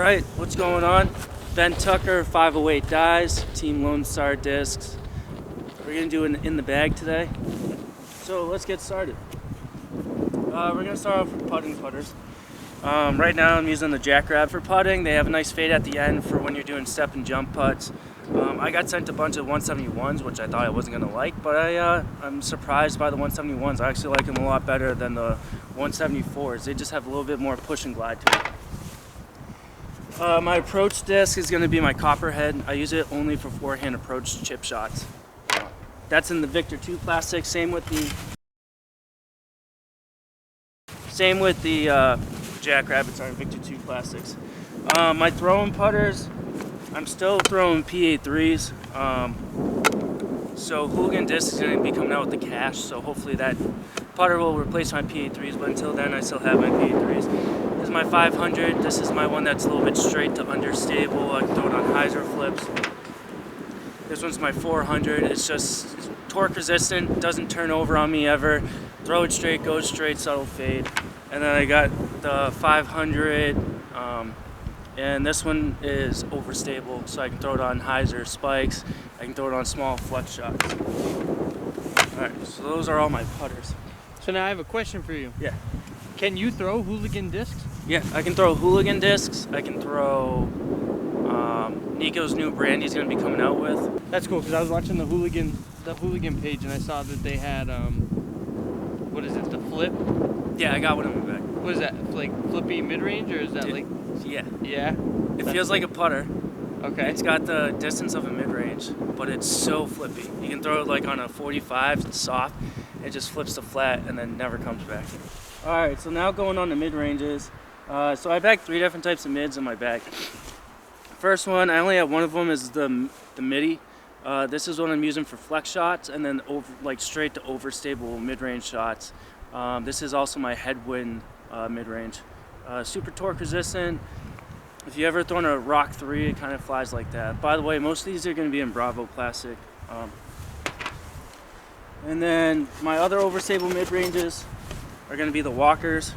Alright, what's going on? Ben Tucker, 508 Dies, Team Lone Star Discs. We're going to do an in the bag today. So let's get started. We're going to start off with putting putters. Right now I'm using the Jackrabbit for putting. They have a nice fade at the end for when you're doing step and jump putts. I got sent a bunch of 171s, which I thought I wasn't going to like, but I'm surprised by the 171s. I actually like them a lot better than the 174s. They just have a little bit more push and glide to it. My approach disc is going to be my Copperhead. I use it only for forehand approach chip shots. That's in the Victor 2 plastic. Same with the Jackrabbits are in Victor 2 plastics. My throwing putters, I'm still throwing PA3s. So Hooligan Disc is going to be coming out with the cash, so hopefully that putter will replace my PA3s, but until then I still have my PA3s. This is my 500. This is my one that's a little bit straight to understable. I can throw it on hyzer flips. This one's my 400. It's just torque resistant, doesn't turn over on me ever. Throw it straight, goes straight, subtle fade. And then I got the 500, and this one is overstable, so I can throw it on hyzer spikes. I can throw it on small flex shots. Alright, so those are all my putters. So now I have a question for you. Yeah. Can you throw Hooligan discs? Yeah, I can throw Hooligan discs. I can throw Nico's new brand he's going to be coming out with. That's cool, because I was watching the Hooligan page and I saw that they had, what is it, the flip? Yeah, I got one in my bag. What is that, like flippy mid-range, or is that like... Yeah. Yeah? It feels like a putter. Okay. It's got the distance of a mid-range, but it's so flippy. You can throw it like on a 45, it's soft, it just flips to flat and then never comes back. Alright, so now going on the mid-ranges. So I bagged 3 different types of mids in my bag. First one, I only have one of them, is the midi. This is what I'm using for flex shots, and then straight to overstable mid-range shots. This is also my headwind mid-range. Super torque resistant. If you ever thrown a Rock 3, it kind of flies like that. By the way, most of these are going to be in Bravo plastic. And then my other overstable mid-ranges are going to be the Walkers.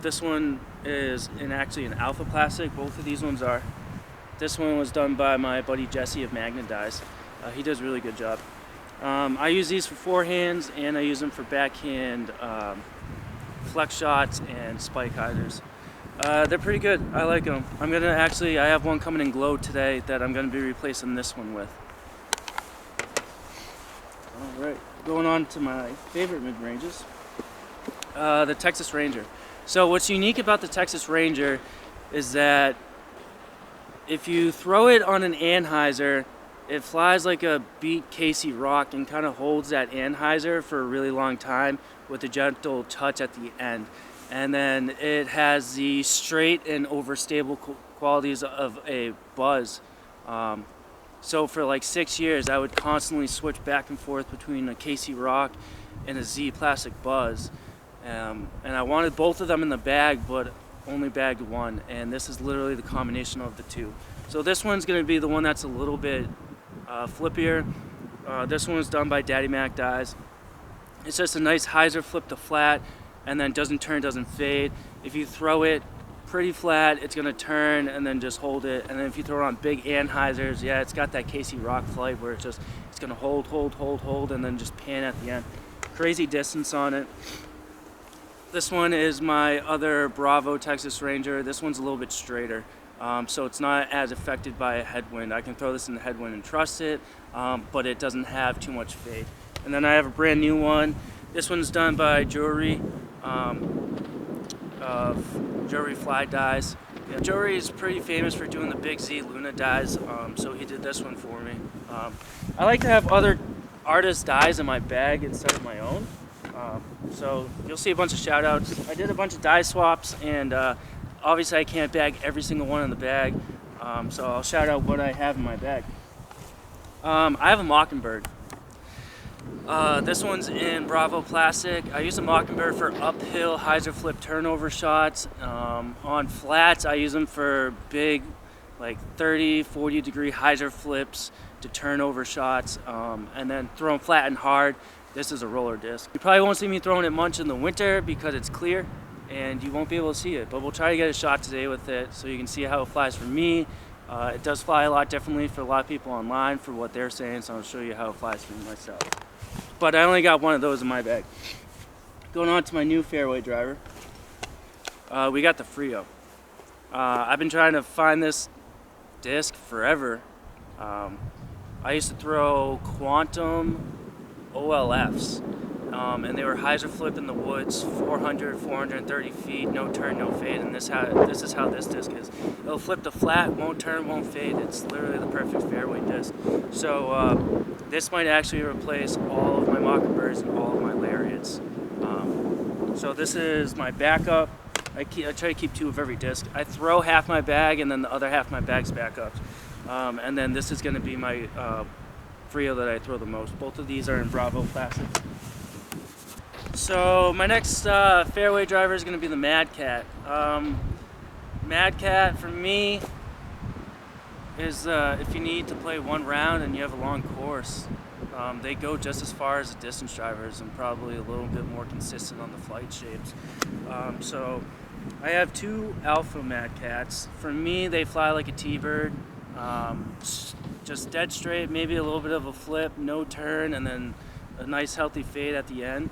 This one is actually an alpha plastic. Both of these ones are. This one was done by my buddy Jesse of Magna Dies. He does a really good job. I use these for forehands, and I use them for backhand flex shots and spike hyzers. They're pretty good. I like them. I have one coming in glow today that I'm going to be replacing this one with. Alright, going on to my favorite mid-ranges. The Texas Ranger. So what's unique about the Texas Ranger is that if you throw it on an anhyzer, it flies like a beat Casey rock and kind of holds that anhyzer for a really long time with a gentle touch at the end. And then it has the straight and overstable qualities of a buzz. So for like 6 years, I would constantly switch back and forth between a Casey rock and a Z plastic buzz. And I wanted both of them in the bag, but only bagged one, and this is literally the combination of the two. So this one's going to be the one that's a little bit flippier. This one was done by Daddy Mac Dies. It's just a nice hyzer flip to flat, and then doesn't turn, doesn't fade. If you throw it pretty flat, it's going to turn and then just hold it. And then if you throw it on big anhyzers, yeah, it's got that Casey rock flight where it's going to hold, and then just pan at the end. Crazy distance on it. This one is my other Bravo Texas Ranger. This one's a little bit straighter, so it's not as affected by a headwind. I can throw this in the headwind and trust it, but it doesn't have too much fade. And then I have a brand new one. This one's done by Jury Fly Dies. Yeah, Jury is pretty famous for doing the Big Z Luna dies, so he did this one for me. I like to have other artists' dies in my bag instead of my own. So you'll see a bunch of shout outs. I did a bunch of die swaps, and obviously I can't bag every single one in the bag, so I'll shout out what I have in my bag. I have a Mockingbird. This one's in Bravo plastic. I use a Mockingbird for uphill hyzer flip turnover shots. On flats, I use them for big, like 30, 40 degree hyzer flips to turnover shots, and then throw them flat and hard. This is a roller disc. You probably won't see me throwing it much in the winter because it's clear. and you won't be able to see it. But we'll try to get a shot today with it so you can see how it flies for me. It does fly a lot differently for a lot of people online for what they're saying, so I'll show you how it flies for myself. But I only got one of those in my bag. Going on to my new fairway driver, we got the Frio. I've been trying to find this disc forever. I used to throw Quantum OLFs, and they were hyzer flip in the woods, 400, 430 feet, no turn, no fade, and this is how this disc is. It'll flip to flat, won't turn, won't fade. It's literally the perfect fairway disc. So this might actually replace all of my Mockingbirds and all of my Lariats. So this is my backup. I try to keep 2 of every disc. I throw half my bag and then the other half of my bag's backups. And then this is going to be my Frio that I throw the most. Both of these are in Bravo plastic. So my next fairway driver is going to be the Mad Cat. Mad Cat for me is if you need to play one round and you have a long course. They go just as far as the distance drivers and probably a little bit more consistent on the flight shapes. So I have 2 Alpha Mad Cats. For me, they fly like a T-bird. Just dead straight, maybe a little bit of a flip, no turn, and then a nice healthy fade at the end.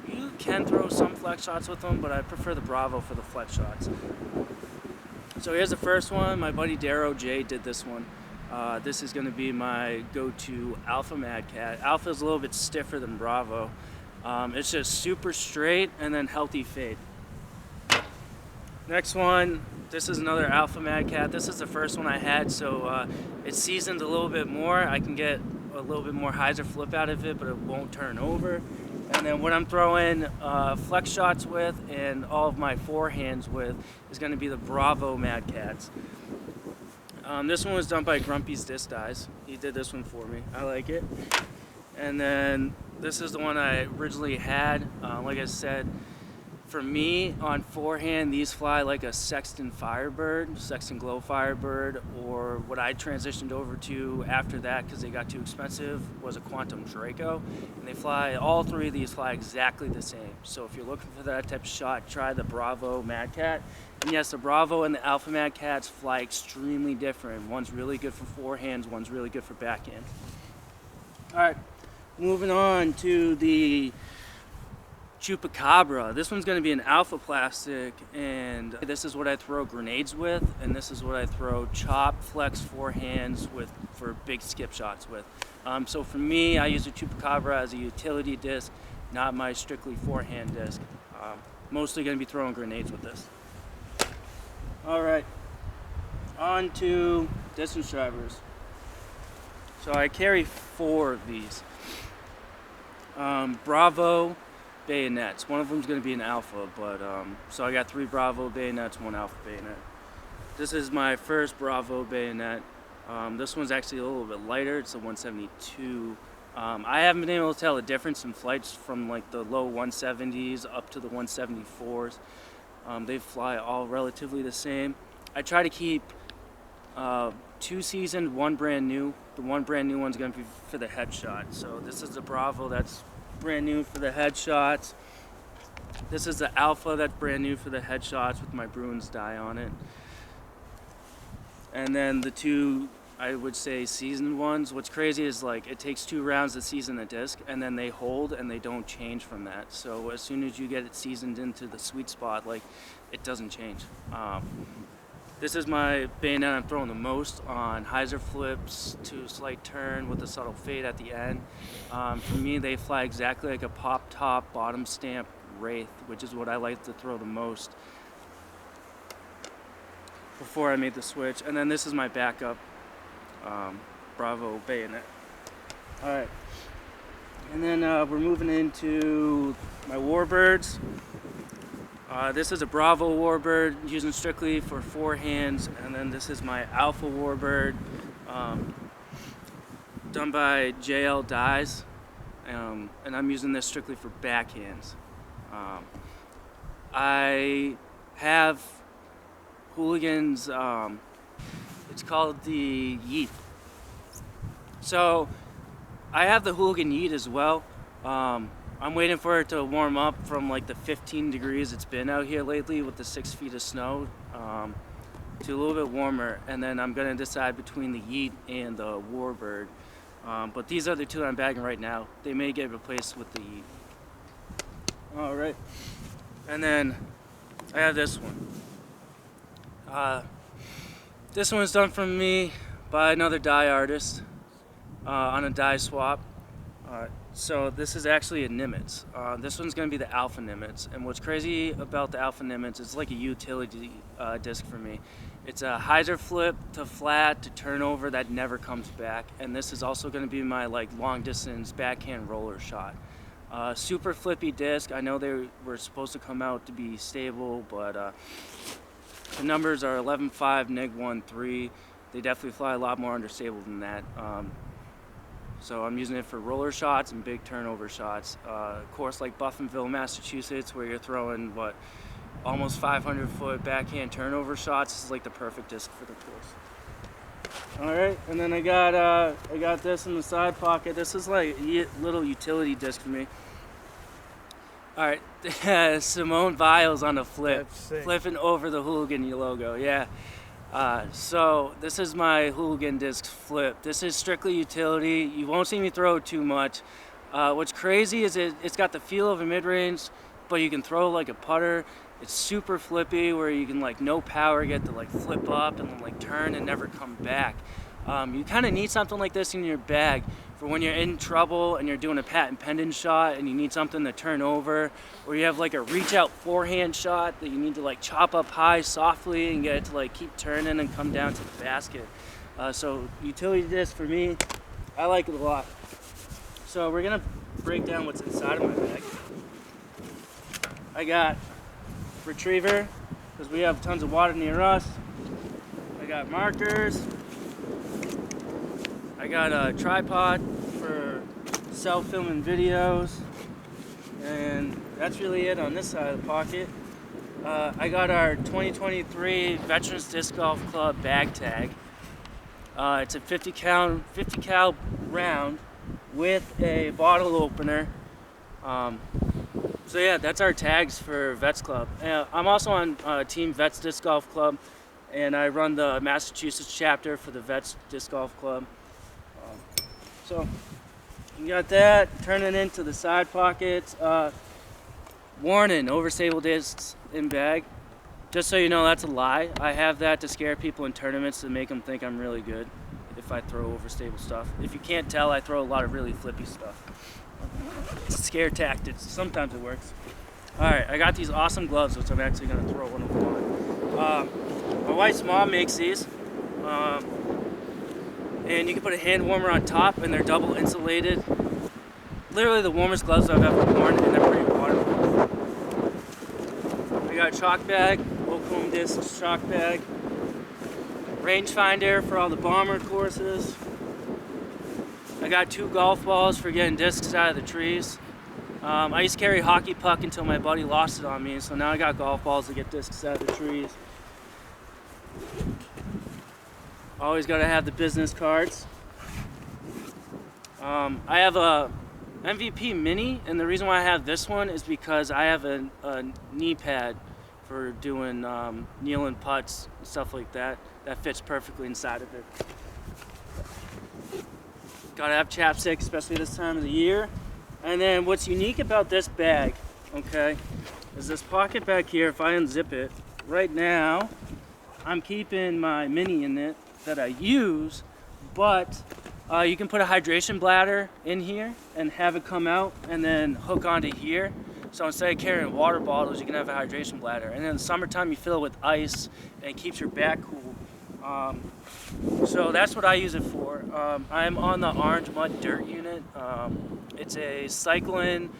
You can throw some flex shots with them, but I prefer the Bravo for the flex shots. So here's the first one. My buddy Darrow J did this one. This is going to be my go-to Alpha Mad Cat. Alpha is a little bit stiffer than Bravo. It's just super straight and then healthy fade. Next one, this is another Alpha Mad Cat. This is the first one I had, so it's seasoned a little bit more. I can get a little bit more hyzer flip out of it, but it won't turn over. And then what I'm throwing flex shots with and all of my forehands with is going to be the Bravo Mad Cats. This one was done by Grumpy's Disc Dies. He did this one for me. I like it. And then this is the one I originally had. Like I said, for me, on forehand, these fly like a Sexton Firebird, Sexton Glow Firebird, or what I transitioned over to after that because they got too expensive was a Quantum Draco. And they fly, all 3 of these fly exactly the same. So if you're looking for that type of shot, try the Bravo Mad Cat. And yes, the Bravo and the Alpha Mad Cats fly extremely different. One's really good for forehands, one's really good for backhands. All right, moving on to the Chupacabra. This one's going to be an Alpha plastic, and this is what I throw grenades with, and this is what I throw chop flex forehands with for big skip shots with. So for me, I use a Chupacabra as a utility disc, not my strictly forehand disc. Mostly going to be throwing grenades with this. All right, on to distance drivers. So I carry 4 of these. Bravo bayonets. One of them is going to be an Alpha, but so I got 3 Bravo bayonets, 1 Alpha bayonet. This is my first Bravo bayonet. This one's actually a little bit lighter. It's a 172. I haven't been able to tell the difference in flights from like the low 170s up to the 174s. They fly all relatively the same. I try to keep 2 seasoned, 1 brand new. The 1 brand new one's going to be for the headshot. So this is the Bravo that's brand new for the headshots. This is the Alpha that's brand new for the headshots with my Bruins die on it. And then the 2, I would say, seasoned ones. What's crazy is like it takes 2 rounds to season a disc, and then they hold and they don't change from that. So as soon as you get it seasoned into the sweet spot, like it doesn't change. This is my bayonet I'm throwing the most on hyzer flips to slight turn with a subtle fade at the end. For me, they fly exactly like a pop top bottom stamp Wraith, which is what I like to throw the most before I made the switch. And then this is my backup Bravo bayonet. All right, and then we're moving into my Warbirds. This is a Bravo Warbird, using strictly for forehands, and then this is my Alpha Warbird, done by JL Dies, and I'm using this strictly for backhands. I have Hooligans, it's called the Yeet. So I have the Hooligan Yeet as well. I'm waiting for it to warm up from like the 15 degrees it's been out here lately with the 6 feet of snow to a little bit warmer, and then I'm gonna decide between the Yeet and the Warbird. But these are the two I'm bagging right now. They may get replaced with the Yeet. All right, and then I have this one. This one was done for me by another dye artist on a dye swap. So this is actually a Nimitz. This one's going to be the Alpha Nimitz. And what's crazy about the Alpha Nimitz, it's like a utility disc for me. It's a hyzer flip to flat to turnover that never comes back. And this is also going to be my like long distance backhand roller shot. Super flippy disc. I know they were supposed to come out to be stable, but the numbers are 11.5, neg 1.3. They definitely fly a lot more understable than that. So I'm using it for roller shots and big turnover shots. Course like Buffinville, Massachusetts, where you're throwing almost 500-foot backhand turnover shots. This is like the perfect disc for the course. All right, and then I got this in the side pocket. This is like a little utility disc for me. All right, Simone Biles on a flip, flipping over the Hooligan logo. Yeah. So this is my Hooligan disc flip. This is strictly utility. You won't see me throw it too much. What's crazy is it's got the feel of a mid-range, but you can throw like a putter. It's super flippy where you can like no power get to like flip up and then like turn and never come back. You kind of need something like this in your bag for when you're in trouble and you're doing a patent pendant shot and you need something to turn over, or you have like a reach out forehand shot that you need to like chop up high softly and get it to like keep turning and come down to the basket. So utility disc for me, I like it a lot. So we're gonna break down what's inside of my bag. I got retriever, because we have tons of water near us. I got markers. I got a tripod for self-filming videos, and that's really it on this side of the pocket. I got our 2023 Veterans Disc Golf Club bag tag. It's a 50 cal round with a bottle opener. So yeah, that's our tags for Vets Club. I'm also on Team Vets Disc Golf Club, and I run the Massachusetts chapter for the Vets Disc Golf Club. So you got that, turn it into the side pockets. Warning, overstable discs in bag. Just so you know, that's a lie. I have that to scare people in tournaments to make them think I'm really good if I throw overstable stuff. If you can't tell, I throw a lot of really flippy stuff. It's scare tactics. Sometimes it works. Alright, I got these awesome gloves, which I'm actually going to throw one of them on. My wife's mom makes these. And you can put a hand warmer on top, and they're double insulated. Literally the warmest gloves I've ever worn, and they're pretty waterproof. I got a chalk bag, Oakham disc chalk bag. Rangefinder for all the bomber courses. I got 2 golf balls for getting discs out of the trees. I used to carry a hockey puck until my buddy lost it on me, so now I got golf balls to get discs out of the trees. Always got to have the business cards. I have a MVP Mini, and the reason why I have this one is because I have a knee pad for doing kneeling putts and stuff like that. That fits perfectly inside of it. Gotta have chapstick, especially this time of the year. And then what's unique about this bag, okay, is this pocket back here. If I unzip it, right now, I'm keeping my Mini in it that I use, but you can put a hydration bladder in here and have it come out and then hook onto here. So instead of carrying water bottles, you can have a hydration bladder. And in the summertime, you fill it with ice and it keeps your back cool. So that's what I use it for. I'm on the Orange Mud Dirt unit. It's a cycling,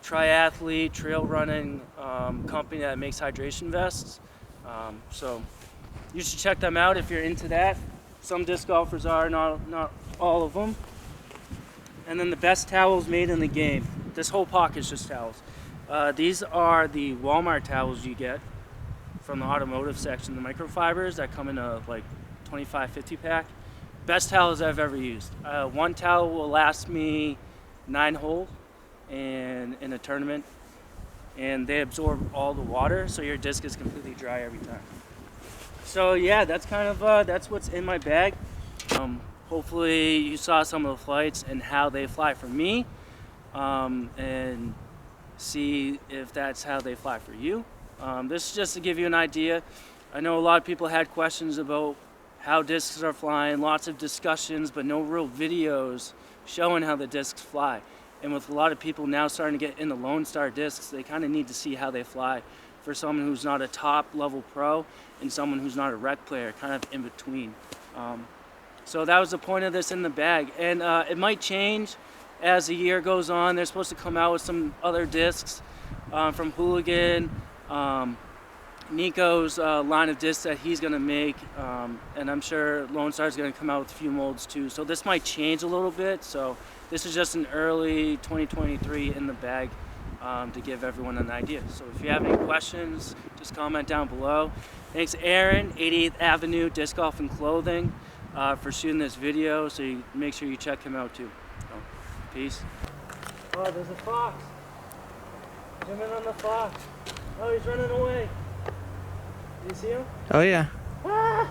triathlete, trail running company that makes hydration vests. So you should check them out if you're into that. Some disc golfers are, not all of them. And then the best towels made in the game. This whole pocket is just towels. These are the Walmart towels you get from the automotive section, the microfibers that come in a like 25-50 pack. Best towels I've ever used. One towel will last me 9 holes, and in a tournament, and they absorb all the water, so your disc is completely dry every time. So yeah, that's kind of that's what's in my bag. Hopefully you saw some of the flights and how they fly for me, and see if that's how they fly for you. This is just to give you an idea. I know a lot of people had questions about how discs are flying, lots of discussions, but no real videos showing how the discs fly. And with a lot of people now starting to get into Lone Star discs, they kind of need to see how they fly for someone who's not a top level pro and someone who's not a rec player, kind of in between. So that was the point of this in the bag. And it might change as the year goes on. They're supposed to come out with some other discs from Hooligan, Nico's line of discs that he's going to make, and I'm sure Lone Star is going to come out with a few molds too. So this might change a little bit. So this is just an early 2023 in the bag to give everyone an idea. So if you have any questions, just comment down below. Thanks Aaron, 88th Avenue Disc Golf and Clothing, for shooting this video. So you make sure you check him out too. So, peace. Oh, there's a fox. Zoom in on the fox. Oh, he's running away. Do you see him? Oh yeah.